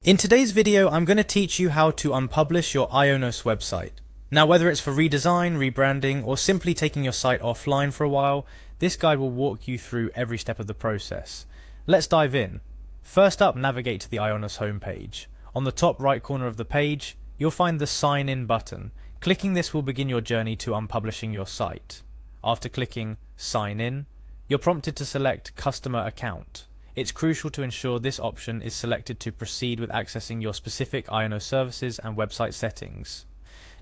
In today's video, I'm going to teach you how to unpublish your Ionos website. Now, whether it's for redesign, rebranding, or simply taking your site offline for a while, this guide will walk you through every step of the process. Let's dive in. First up, navigate to the Ionos homepage. On the top right corner of the page, you'll find the Sign In button. Clicking this will begin your journey to unpublishing your site. After clicking Sign In, you're prompted to select Customer Account. It's crucial to ensure this option is selected to proceed with accessing your specific Ionos services and website settings.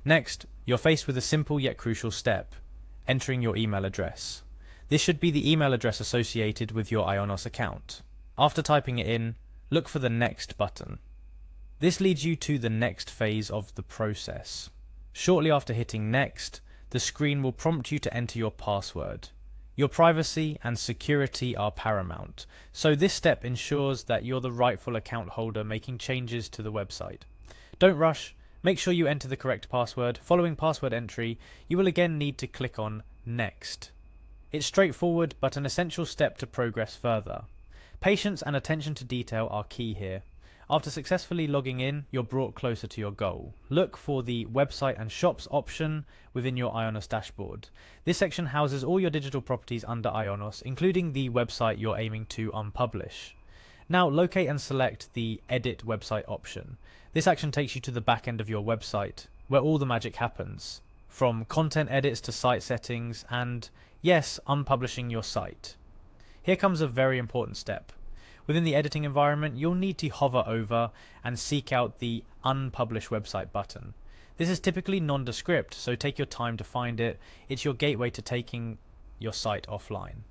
Next, you're faced with a simple yet crucial step, entering your email address. This should be the email address associated with your Ionos account. After typing it in, look for the Next button. This leads you to the next phase of the process. Shortly after hitting Next, the screen will prompt you to enter your password. Your privacy and security are paramount, so this step ensures that you're the rightful account holder making changes to the website. Don't rush, make sure you enter the correct password. Following password entry, you will again need to click on Next. It's straightforward but an essential step to progress further. Patience and attention to detail are key here. After successfully logging in, you're brought closer to your goal. Look for the Website and Shops option within your Ionos dashboard. This section houses all your digital properties under Ionos, including the website you're aiming to unpublish. Now locate and select the Edit Website option. This action takes you to the back end of your website, where all the magic happens, from content edits to site settings and, yes, unpublishing your site. Here comes a very important step. Within the editing environment, you'll need to hover over and seek out the Unpublish Website button. This is typically nondescript, so take your time to find it. It's your gateway to taking your site offline.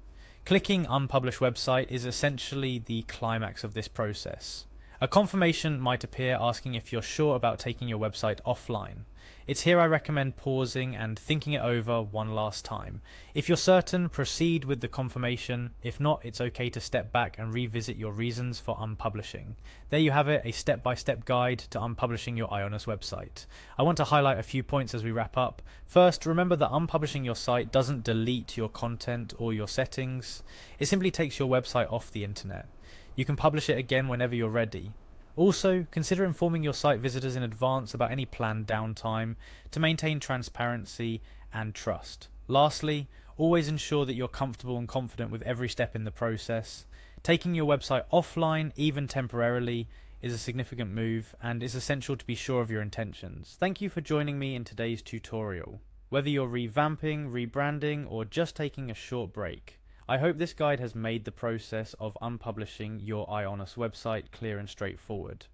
Clicking Unpublish Website is essentially the climax of this process. A confirmation might appear asking if you're sure about taking your website offline. It's here I recommend pausing and thinking it over one last time. If you're certain, proceed with the confirmation. If not, it's okay to step back and revisit your reasons for unpublishing. There you have it, a step-by-step guide to unpublishing your Ionos website. I want to highlight a few points as we wrap up. First, remember that unpublishing your site doesn't delete your content or your settings. It simply takes your website off the internet. You can publish it again whenever you're ready. Also, consider informing your site visitors in advance about any planned downtime to maintain transparency and trust. Lastly, always ensure that you're comfortable and confident with every step in the process. Taking your website offline, even temporarily, is a significant move and is essential to be sure of your intentions. Thank you for joining me in today's tutorial. Whether you're revamping, rebranding, or just taking a short break, I hope this guide has made the process of unpublishing your Ionos website clear and straightforward.